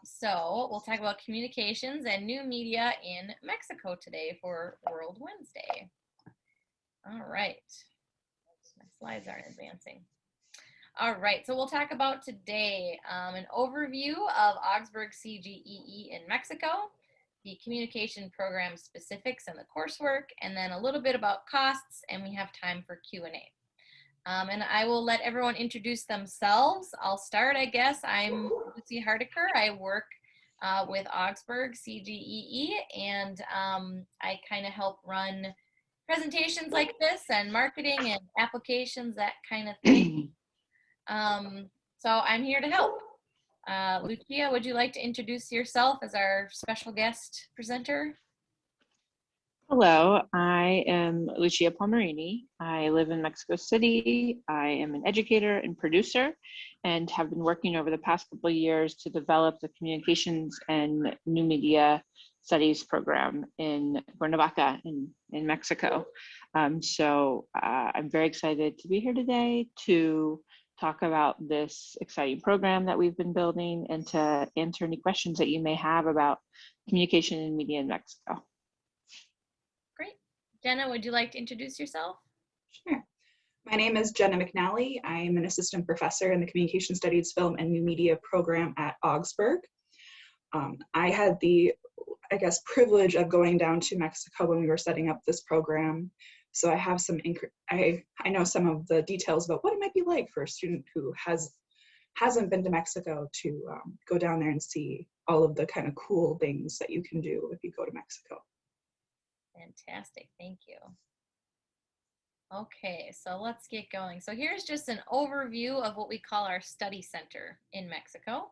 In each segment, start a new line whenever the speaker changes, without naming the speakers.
So we'll talk about communications and new media in Mexico today for World Wednesday. All right, my slides aren't advancing. All right, so we'll talk about today an overview of Augsburg CGEE in Mexico, the communication program specifics and the coursework, and then a little bit about costs, and we have time for Q&A. And I will let everyone introduce themselves. I'll start, I guess. I'm Lucy Hardiker. I work with Augsburg CGEE, and I kind of help run presentations like this and marketing and applications, that kind of thing. So I'm here to help. Lucia, would you like to introduce yourself as our special guest presenter?
Hello, I am Lucia Palmerini. I live in Mexico City. I am an educator and producer and have been working over the past couple of years to develop the communications and new media studies program in Cuernavaca in Mexico. So I'm very excited to be here today to talk about this exciting program that we've been building and to answer any questions that you may have about communication and media in Mexico.
Great. Jenna, would you like to introduce yourself?
Sure. My name is Jenna McNally. I'm an assistant professor in the Communication Studies, Film, and New Media program at Augsburg. I had the, privilege of going down to Mexico when we were setting up this program. So I have some, I know some of the details about what it might be like for a student who hasn't been to Mexico to go down there and see all of the kind of cool things that you can do if you go to Mexico.
Fantastic, thank you. Okay, so let's get going. So here's just an overview of what we call our study center in Mexico.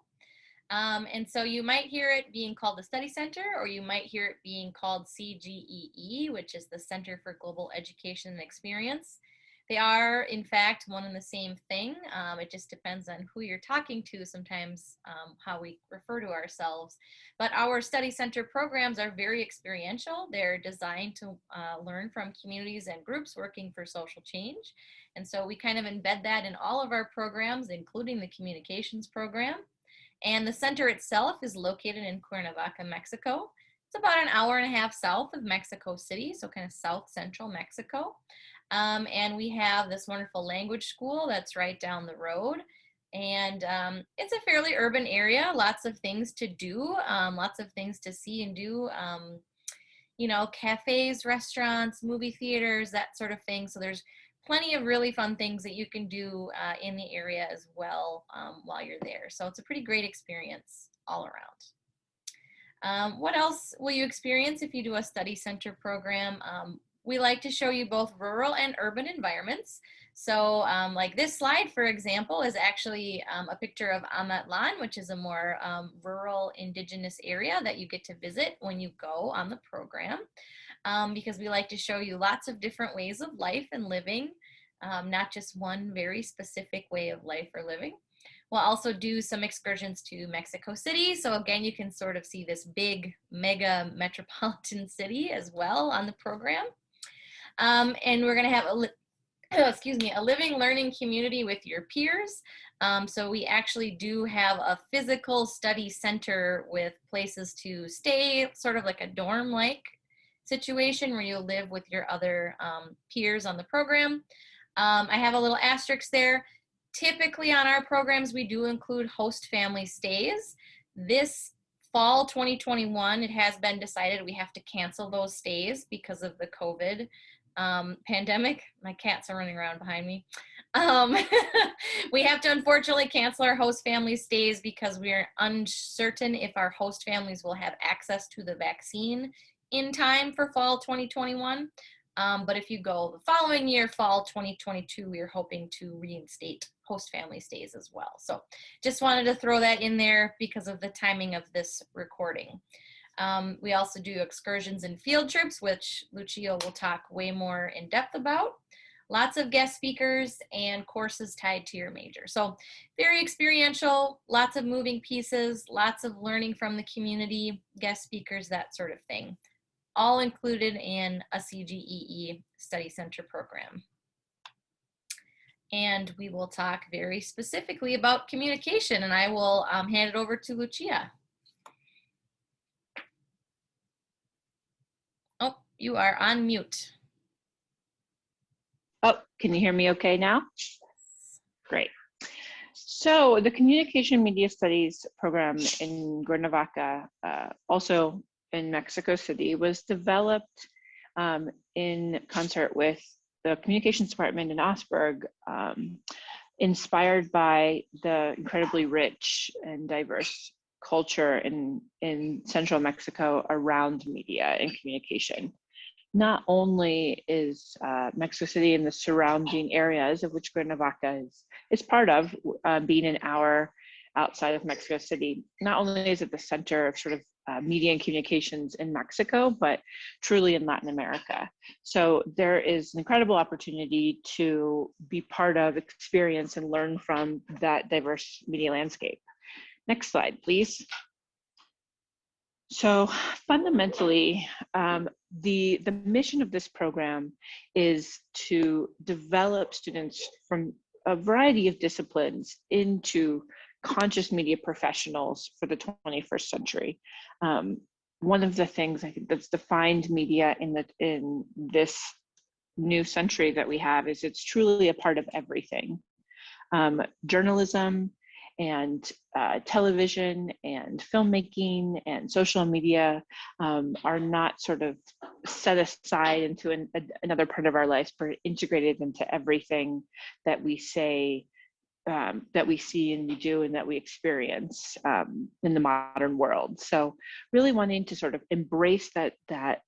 And so you might hear it being called the Study Center, or you might hear it being called CGEE, which is the Center for Global Education and Experience. They are, in fact, one and the same thing. It just depends on who you're talking to sometimes, how we refer to ourselves. But our study center programs are very experiential. They're designed to learn from communities and groups working for social change. And so we kind of embed that in all of our programs, including the communications program. And the center itself is located in Cuernavaca, Mexico. It's about an hour and a half south of Mexico City, so kind of south central Mexico. And we have this wonderful language school that's right down the road. And it's a fairly urban area, lots of things to do, lots of things to see and do. You know, cafes, restaurants, movie theaters, that sort of thing. So there's plenty of really fun things that you can do in the area as well while you're there. So it's a pretty great experience all around. What else will you experience if you do a study center program? We like to show you both rural and urban environments. So like this slide, for example, is actually a picture of Amatlan, which is a more rural indigenous area that you get to visit when you go on the program. Because we like to show you lots of different ways of life and living, not just one very specific way of life or living. We'll also do some excursions to Mexico City. So again, you can sort of see this big mega metropolitan city as well on the program. And we're gonna have a living learning community with your peers. So we actually do have a physical study center with places to stay, sort of like a dorm-like situation where you'll live with your other peers on the program. I have a little asterisk there. Typically on our programs, we do include host family stays. This fall 2021, it has been decided we have to cancel those stays because of the COVID pandemic. My cats are running around behind me. We have to unfortunately cancel our host family stays because we are uncertain if our host families will have access to the vaccine in time for fall 2021. But if you go the following year, fall 2022, we are hoping to reinstate host family stays as well. So just wanted to throw that in there because of the timing of this recording. We also do excursions and field trips, which Lucia will talk way more in depth about. Lots of guest speakers and courses tied to your major. So very experiential, lots of moving pieces, lots of learning from the community, guest speakers, that sort of thing. All included in a CGEE study center program. and we will talk very specifically about communication, and I will hand it over to Lucia. Oh, you are on mute.
Oh, can you hear me okay now? Great. So the Communication Media Studies program in Cuernavaca, also in Mexico City, was developed in concert with the Communications Department in Augsburg, inspired by the incredibly rich and diverse culture in central Mexico around media and communication. Not only is Mexico City and the surrounding areas, of which Cuernavaca is part of, being an hour outside of Mexico City, not only is it the center of sort of media and communications in Mexico, but truly in Latin America. So there is an incredible opportunity to be part of, experience, and learn from that diverse media landscape. Next slide, please. So fundamentally, the mission of this program is to develop students from a variety of disciplines into conscious media professionals for the 21st century. One of the things I think that's defined media in this new century that we have is it's truly a part of everything. Journalism and television and filmmaking and social media are not sort of set aside into another part of our lives, but integrated into everything that we say, that we see and we do and that we experience in the modern world. So really wanting to sort of embrace that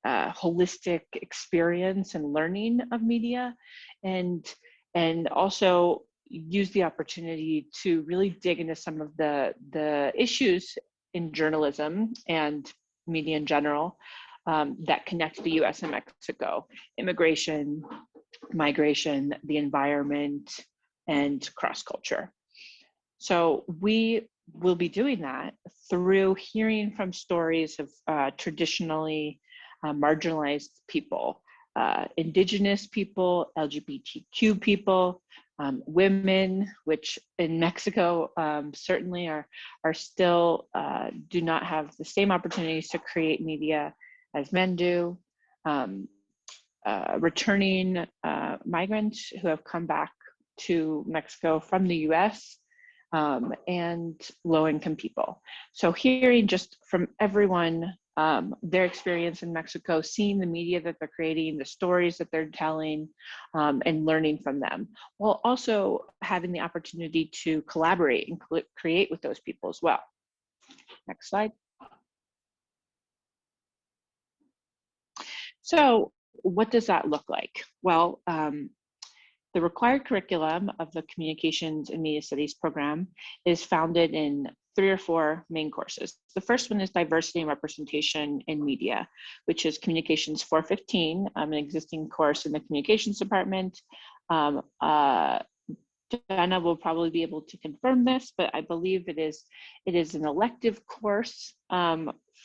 holistic experience and learning of media, and also use the opportunity to really dig into some of the issues in journalism and media in general that connect the US and Mexico: immigration, migration, the environment, and cross-culture. So we will be doing that through hearing from stories of traditionally marginalized people, indigenous people, LGBTQ people, women, which in Mexico certainly are still do not have the same opportunities to create media as men do. Returning migrants who have come back to Mexico from the US, and low-income people. So hearing just from everyone their experience in Mexico, seeing the media that they're creating, the stories that they're telling, and learning from them, while also having the opportunity to collaborate and create with those people as well. Next slide. So what does that look like? Well, the required curriculum of the Communications and Media Studies program is founded in 3 or 4 main courses. The first one is Diversity and Representation in Media, which is Communications 415, an existing course in the Communications Department. Jenna will probably be able to confirm this, but I believe it is an elective course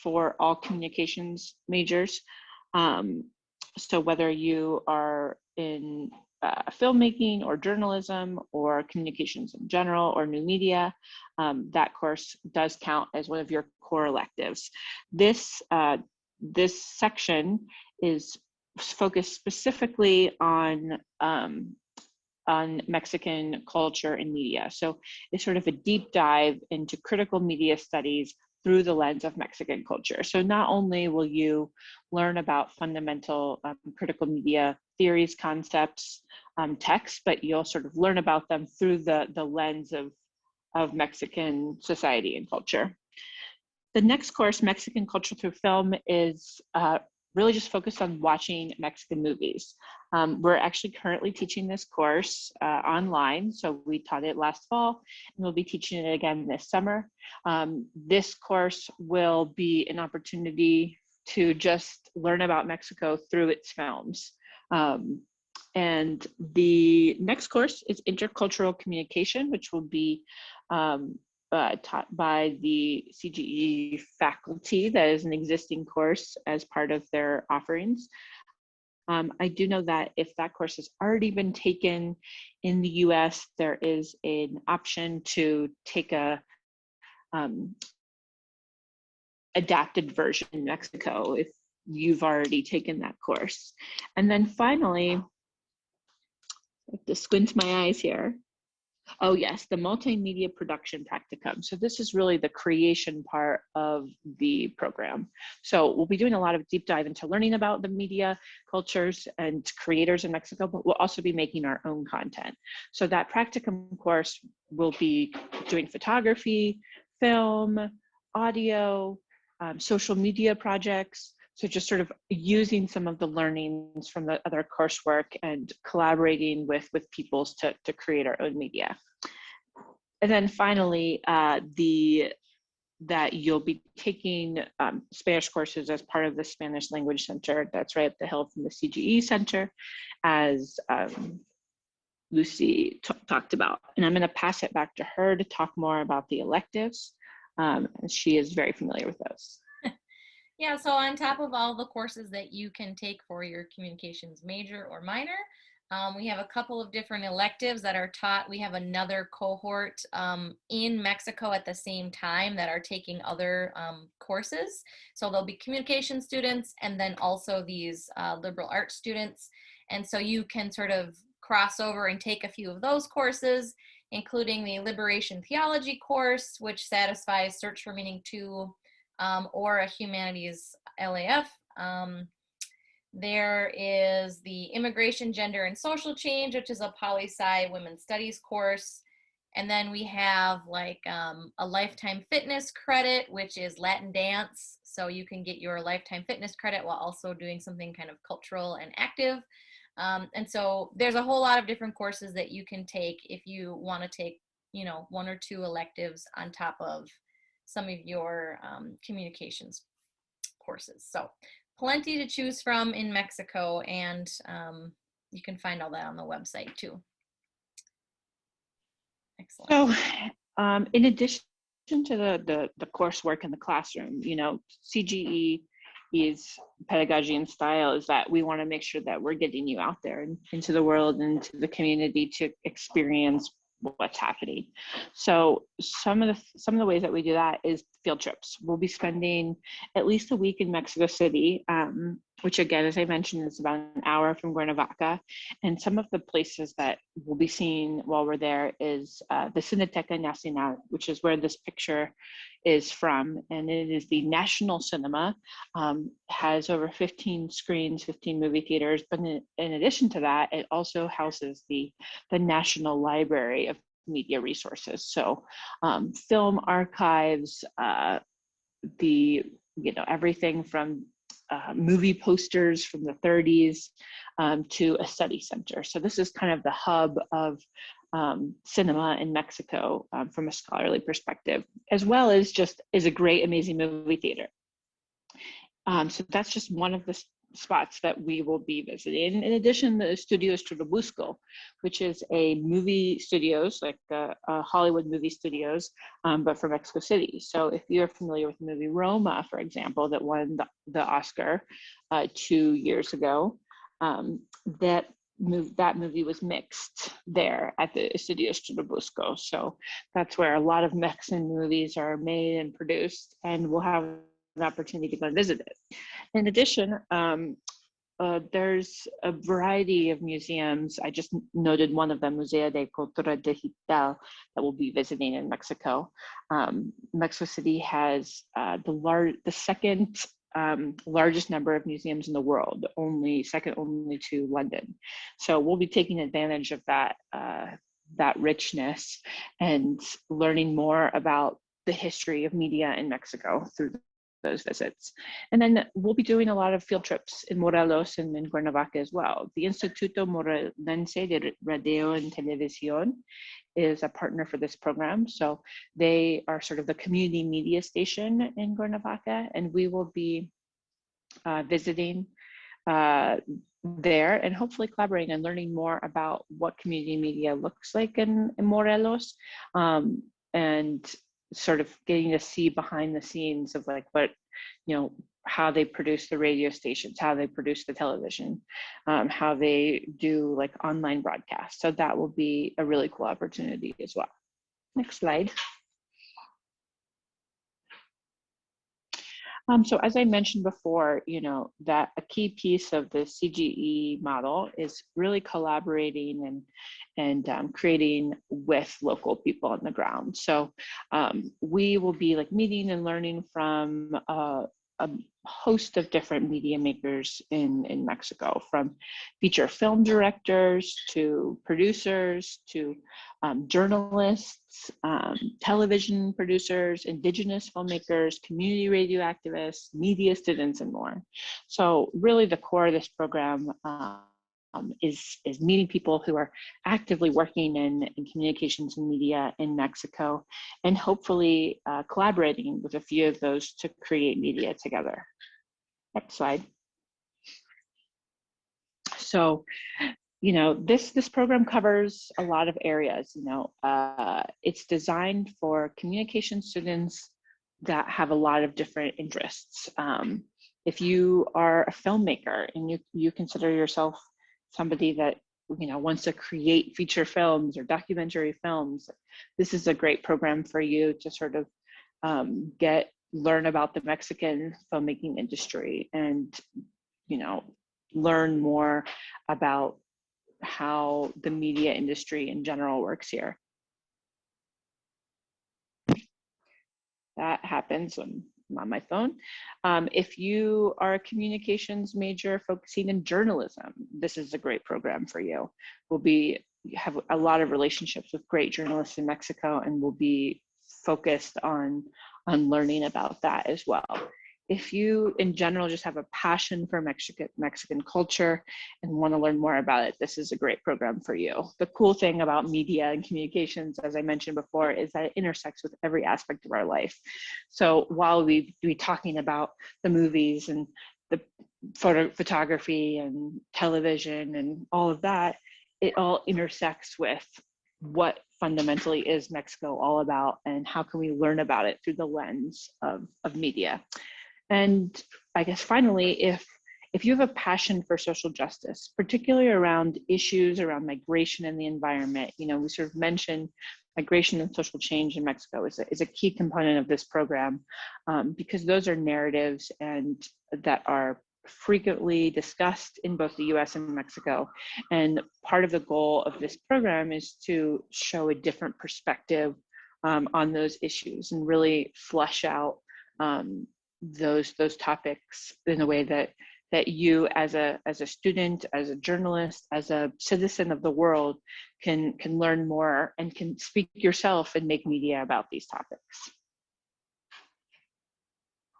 for all communications majors. So whether you are in filmmaking or journalism or communications in general or new media, that course does count as one of your core electives. This section is focused specifically on Mexican culture and media. So it's sort of a deep dive into critical media studies through the lens of Mexican culture. So not only will you learn about fundamental critical media theories, concepts, texts, but you'll sort of learn about them through the lens of Mexican society and culture. The next course, Mexican Culture Through Film, is really just focused on watching Mexican movies. We're actually currently teaching this course online. So we taught it last fall and we'll be teaching it again this summer. This course will be an opportunity to just learn about Mexico through its films. And the next course is Intercultural Communication, which will be taught by the CGEE faculty. That is an existing course as part of their offerings. I do know that if that course has already been taken in the US, there is an option to take a adapted version in Mexico if you've already taken that course. And then finally, I have to squint my eyes here. Oh yes, the multimedia production practicum. So this is really the creation part of the program. So we'll be doing a lot of deep dive into learning about the media cultures and creators in Mexico, but we'll also be making our own content. So that practicum course will be doing photography, film, audio, social media projects. So just sort of using some of the learnings from the other coursework and collaborating with peoples to create our own media. And then finally, that you'll be taking Spanish courses as part of the Spanish Language Center that's right up the hill from the CGE Center, as Lucy talked about. And I'm going to pass it back to her to talk more about the electives. And she is very familiar with those.
Yeah, so on top of all the courses that you can take for your communications major or minor, we have a couple of different electives that are taught. We have another cohort in Mexico at the same time that are taking other courses. So there'll be communication students and then also these liberal arts students. And so you can sort of cross over and take a few of those courses, including the Liberation Theology course, which satisfies Search for Meaning 2, or a humanities LAF. There is the Immigration, Gender, and Social Change, which is a poli-sci women's studies course. And then we have like a lifetime fitness credit, which is Latin dance. So you can get your lifetime fitness credit while also doing something kind of cultural and active. And so there's a whole lot of different courses that you can take if you want to take, you know, one or two electives on top of some of your communications courses. So plenty to choose from in Mexico, and you can find all that on the website too. Excellent.
So in addition to the coursework in the classroom, you know, CGEE's pedagogy and style is that we want to make sure that we're getting you out there and into the world and into the community to experience what's happening. So some of the ways that we do that is field trips. We'll be spending at least a week in Mexico City, which again, as I mentioned, is about an hour from Cuernavaca. And some of the places that we'll be seeing while we're there is the Cineteca Nacional, which is where this picture is from. And it is the national cinema, has over 15 screens, 15 movie theaters. But in addition to that, it also houses the National Library of Media Resources. So film archives, everything from movie posters from the 30s to a study center. So this is kind of the hub of cinema in Mexico from a scholarly perspective, as well as just is a great, amazing movie theater. So that's just one of the spots that we will be visiting. In addition, the Studios Churubusco, which is a movie studios, like Hollywood movie studios, but for Mexico City. So if you're familiar with the movie Roma, for example, that won the Oscar 2 years ago, that movie was mixed there at the Studios Churubusco. So that's where a lot of Mexican movies are made and produced, and we'll have an opportunity to go and visit it. In addition, there's a variety of museums. I just noted one of them, Museo de Cultura Digital, that we'll be visiting in Mexico. Mexico City has the second largest number of museums in the world, second only to London. So we'll be taking advantage of that richness and learning more about the history of media in Mexico through those visits. And then we'll be doing a lot of field trips in Morelos and in Cuernavaca as well. The Instituto Morelense de Radio and Televisión is a partner for this program. So they are sort of the community media station in Cuernavaca, and we will be visiting there and hopefully collaborating and learning more about what community media looks like in Morelos, and sort of getting to see behind the scenes of like what, you know, how they produce the radio stations, how they produce the television, how they do like online broadcasts. So that will be a really cool opportunity as well. Next slide. So as I mentioned before, that a key piece of the CGE model is really collaborating and creating with local people on the ground. So we will be like meeting and learning from a host of different media makers in Mexico, from feature film directors to producers to journalists, television producers, indigenous filmmakers, community radio activists, media students, and more. So really the core of this program is meeting people who are actively working in communications and media in Mexico, and hopefully collaborating with a few of those to create media together. Next slide. So, this program covers a lot of areas. It's designed for communication students that have a lot of different interests. If you are a filmmaker and you consider yourself somebody that wants to create feature films or documentary films, this is a great program for you to sort of learn about the Mexican filmmaking industry and learn more about how the media industry in general works here. That happens when I'm on my phone. If you are a communications major focusing in journalism, this is a great program for you. We'll have a lot of relationships with great journalists in Mexico, and we'll be focused on learning about that as well. If you, in general, just have a passion for Mexican culture and want to learn more about it, this is a great program for you. The cool thing about media and communications, as I mentioned before, is that it intersects with every aspect of our life. So while we be talking about the movies and the photography and television and all of that, it all intersects with what fundamentally is Mexico all about, and how can we learn about it through the lens of media. And I guess finally, if you have a passion for social justice, particularly around issues around migration and the environment, we sort of mentioned migration and social change in Mexico is a key component of this program, because those are narratives and that are frequently discussed in both the US and Mexico. And part of the goal of this program is to show a different perspective on those issues and really flesh out those topics in a way that you as a student, as a journalist, as a citizen of the world can learn more and can speak yourself and make media about these topics.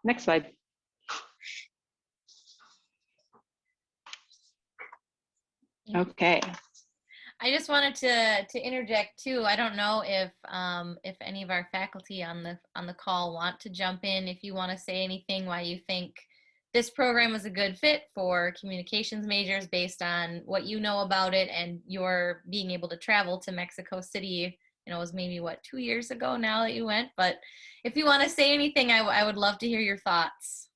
Next slide. Okay.
I just wanted to interject too. I don't know if any of our faculty on the call want to jump in. If you want to say anything why you think this program is a good fit for communications majors based on what you know about it and your being able to travel to Mexico City. It was maybe 2 years ago now that you went. But if you want to say anything, I would love to hear your thoughts.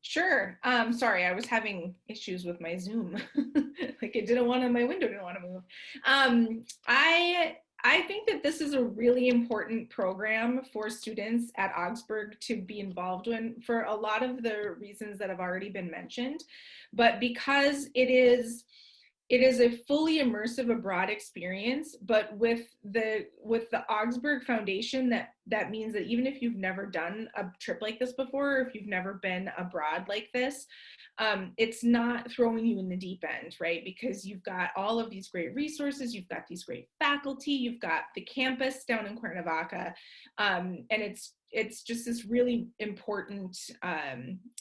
Sure. Sorry, I was having issues with my Zoom. Like my window didn't want to move. I think that this is a really important program for students at Augsburg to be involved in for a lot of the reasons that have already been mentioned, but because it is a fully immersive abroad experience, but with the Augsburg Foundation, that means that even if you've never done a trip like this before, or if you've never been abroad like this, it's not throwing you in the deep end, right? Because you've got all of these great resources, you've got these great faculty, you've got the campus down in Cuernavaca, and it's just this really important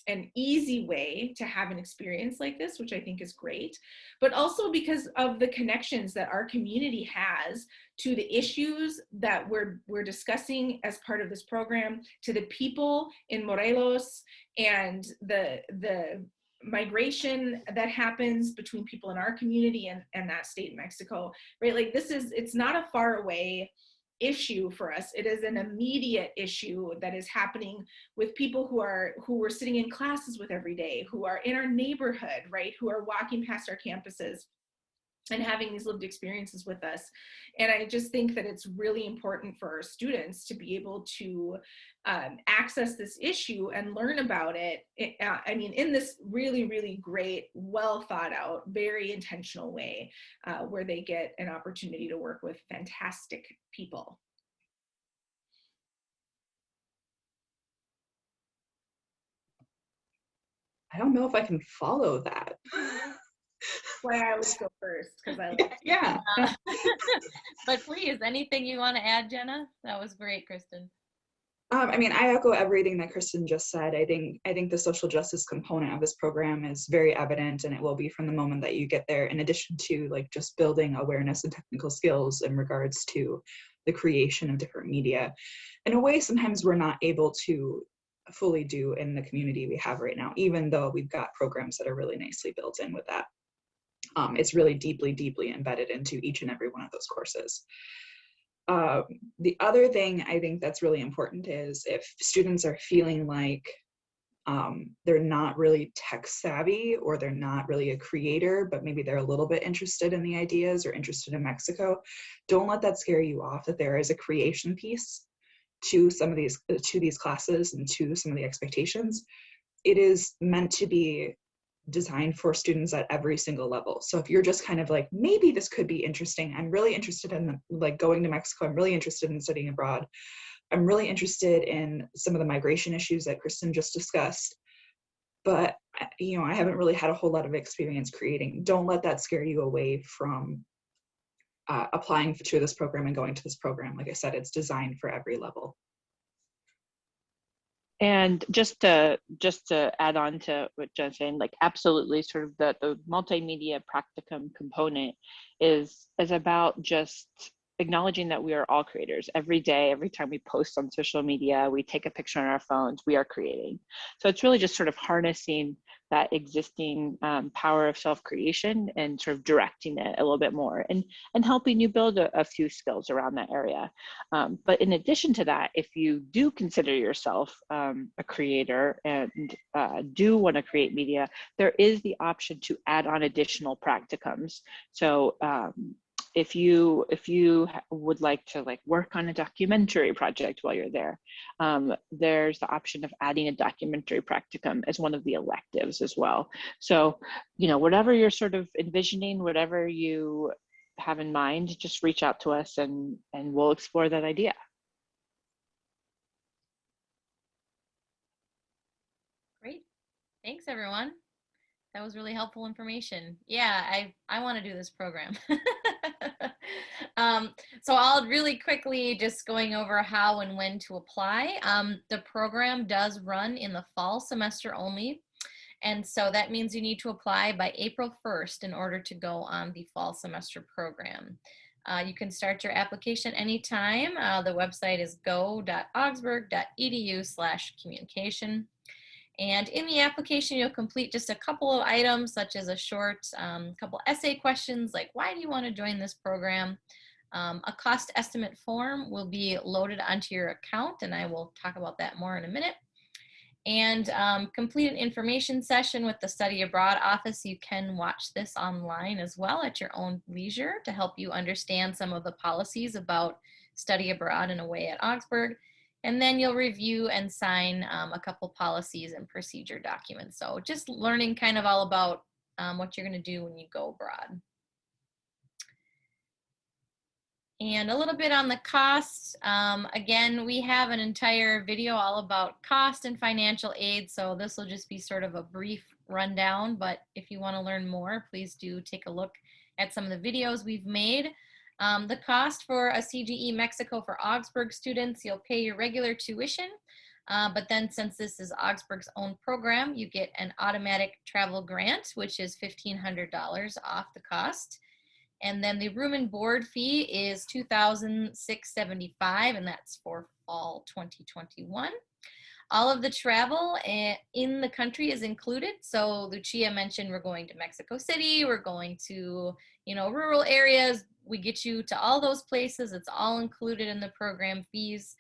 and easy way to have an experience like this, which I think is great, but also because of the connections that our community has to the issues that we're discussing as part of this program, to the people in Morelos and the migration that happens between people in our community and that state in Mexico, right? Like it's not a far away issue for us. It is an immediate issue that is happening with people who we're sitting in classes with every day, who are in our neighborhood, right? Who are walking past our campuses and having these lived experiences with us. And I just think that it's really important for our students to be able to access this issue and learn about it. I mean, in this really, really great, well thought out, very intentional way, where they get an opportunity to work with fantastic people.
I don't know if I can follow that.
Why I always go first, because I like
yeah.
But please, anything you want to add, Jenna? That was great, Kristen.
I mean, I echo everything that Kristen just said. I think the social justice component of this program is very evident, and it will be from the moment that you get there, in addition to like just building awareness and technical skills in regards to the creation of different media in a way sometimes we're not able to fully do in the community we have right now, even though we've got programs that are really nicely built in with that. It's really deeply, deeply embedded into each and every one of those courses. The other thing I think that's really important is if students are feeling like they're not really tech savvy, or they're not really a creator, but maybe they're a little bit interested in the ideas or interested in Mexico, don't let that scare you off, that there is a creation piece to some of these classes and to some of the expectations. It is meant to be designed for students at every single level. So if you're just kind of like, maybe this could be interesting, I'm really interested in like going to Mexico, I'm really interested in studying abroad, I'm really interested in some of the migration issues that Kristen just discussed, but you know, I haven't really had a whole lot of experience creating. Don't let that scare you away from applying to this program and going to this program. Like I said, it's designed for every level.
And just to add on to what Jen's saying, like absolutely, sort of the multimedia practicum component is about just acknowledging that we are all creators. Every day, every time we post on social media, we take a picture on our phones, we are creating. So it's really just sort of harnessing that existing power of self-creation and sort of directing it a little bit more, and helping you build a few skills around that area. But in addition to that, if you do consider yourself a creator and do want to create media, there is the option to add on additional practicums. So if you would like to like work on a documentary project while you're there, there's the option of adding a documentary practicum as one of the electives as well. So, you know, whatever you're sort of envisioning, whatever you have in mind, just reach out to us and we'll explore that idea.
Great. Thanks, everyone. That was really helpful information. Yeah, I want to do this program. So I'll really quickly just going over how and when to apply. The program does run in the fall semester only. And so that means you need to apply by April 1st in order to go on the fall semester program. You can start your application anytime. The website is go.augsburg.edu/communication. And in the application, you'll complete just a couple of items, such as a short couple essay questions, like why do you want to join this program? A cost estimate form will be loaded onto your account, and I will talk about that more in a minute. And complete an information session with the Study Abroad office. You can watch this online as well at your own leisure to help you understand some of the policies about study abroad and away at Augsburg. And then you'll review and sign a couple policies and procedure documents. So just learning kind of all about what you're going to do when you go abroad. And a little bit on the cost. Again, we have an entire video all about cost and financial aid. So this will just be sort of a brief rundown. But if you want to learn more, please do take a look at some of the videos we've made. The cost for a CGE Mexico for Augsburg students, you'll pay your regular tuition, but then since this is Augsburg's own program, you get an automatic travel grant, which is $1,500 off the cost. And then the room and board fee is $2,675, and that's for fall 2021. All of the travel in the country is included. So Lucia mentioned we're going to Mexico City, we're going to, rural areas. We get you to all those places. It's all included in the program fees.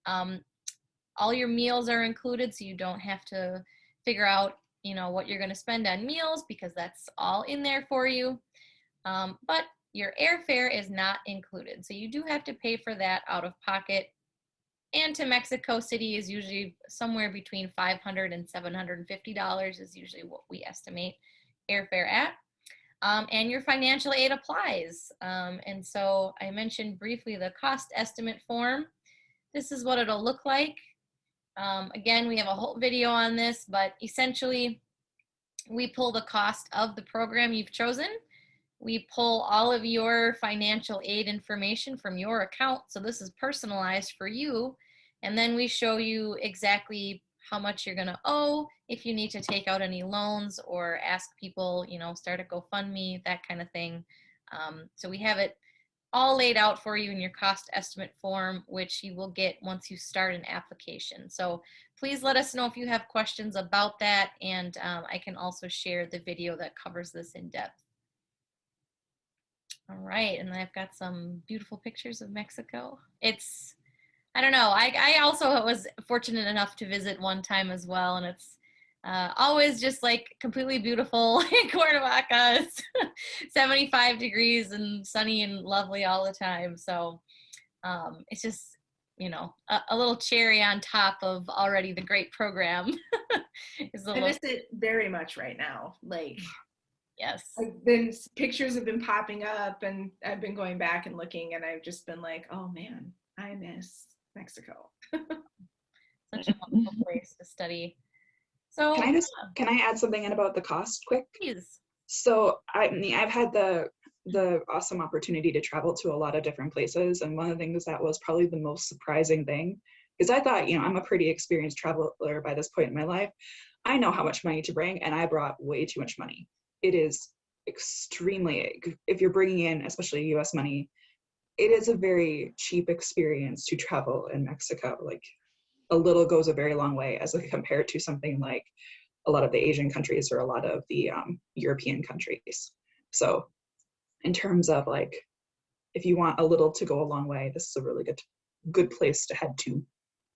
All your meals are included, so you don't have to figure out, what you're going to spend on meals, because that's all in there for you. But your airfare is not included, so you do have to pay for that out of pocket. And to Mexico City is usually somewhere between $500 and $750 is usually what we estimate airfare at. And your financial aid applies. And so I mentioned briefly the cost estimate form. This is what it'll look like. Again, we have a whole video on this, but essentially we pull the cost of the program you've chosen. We pull all of your financial aid information from your account. So this is personalized for you. And then we show you exactly how much you're going to owe, if you need to take out any loans or ask people, start a GoFundMe, that kind of thing. So we have it all laid out for you in your cost estimate form, which you will get once you start an application. So please let us know if you have questions about that. And I can also share the video that covers this in depth. All right, and I've got some beautiful pictures of Mexico. I don't know, I also was fortunate enough to visit one time as well, and it's always just like completely beautiful in Cuernavaca. It's 75 degrees and sunny and lovely all the time. So it's just, a little cherry on top of already the great program.
I miss it very much right now. Like,
yes.
Pictures have been popping up, and I've been going back and looking, and I've just been like, oh man, I miss Mexico.
Such a wonderful place to study. So
can I add something in about the cost quick?
Please.
So I've had the awesome opportunity to travel to a lot of different places, and one of the things that was probably the most surprising thing, because I thought, I'm a pretty experienced traveler by this point in my life. I know how much money to bring, and I brought way too much money. It is extremely, if you're bringing in especially US money, it is a very cheap experience to travel in Mexico. Like, a little goes a very long way as compared to something like a lot of the Asian countries or a lot of the European countries. So in terms of like, if you want a little to go a long way, this is a really good place to head to.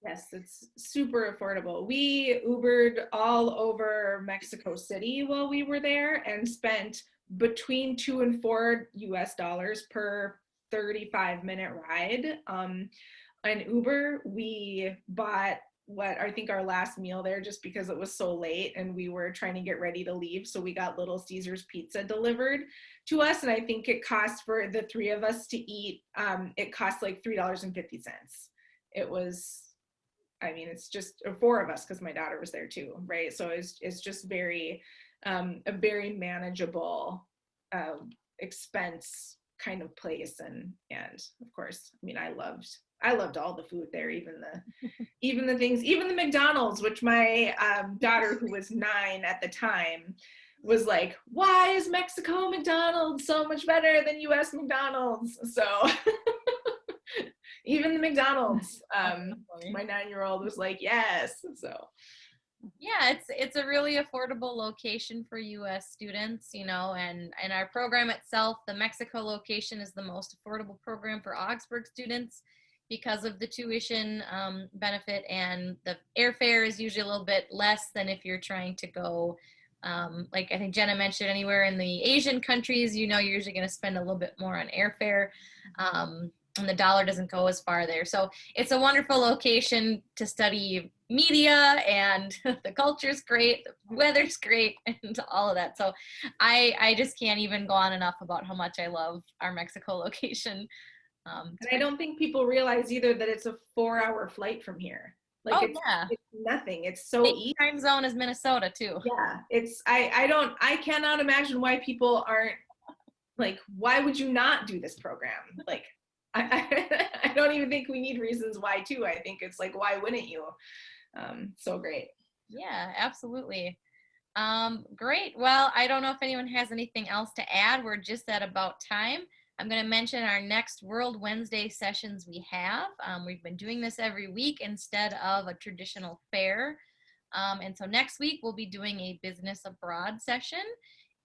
Yes, it's super affordable. We Ubered all over Mexico City while we were there and spent between $2 and $4 per 35-minute ride. On Uber, we bought I think our last meal there, just because it was so late and we were trying to get ready to leave. So we got Little Caesars pizza delivered to us. And I think it cost for the three of us to eat, it cost like $3.50. It was, it's just four of us, because my daughter was there too, right? So it's just very, a very manageable expense kind of place. And of course, I loved all the food there, even the things, even the McDonald's, which my daughter, who was 9 at the time, was like, why is Mexico McDonald's so much better than US McDonald's? So even the McDonald's, my 9-year-old was like, yes. So
yeah, it's a really affordable location for US students, and our program itself, the Mexico location, is the most affordable program for Augsburg students because of the tuition benefit, and the airfare is usually a little bit less than if you're trying to go, like I think Jenna mentioned, anywhere in the Asian countries, you're usually going to spend a little bit more on airfare, and the dollar doesn't go as far there. So it's a wonderful location to study media, and the culture's great, the weather's great, and all of that. So I just can't even go on enough about how much I love our Mexico location.
And I don't think people realize either that it's a 4-hour flight from here. Like, it's nothing. It's so easy.
Time zone is Minnesota too.
Yeah, I cannot imagine why people aren't like, why would you not do this program? Like, I don't even think we need reasons why to. I think it's like, why wouldn't you? So great.
Yeah, absolutely. Great. Well, I don't know if anyone has anything else to add. We're just at about time. I'm going to mention our next World Wednesday sessions we have. We've been doing this every week instead of a traditional fair. And so next week we'll be doing a business abroad session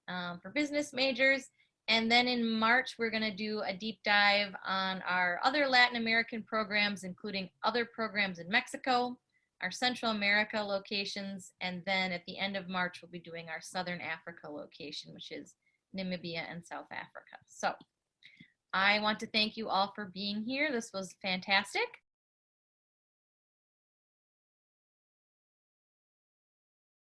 for business majors. And then in March, we're going to do a deep dive on our other Latin American programs, including other programs in Mexico, our Central America locations, and then at the end of March, we'll be doing our Southern Africa location, which is Namibia and South Africa. So I want to thank you all for being here. This was fantastic.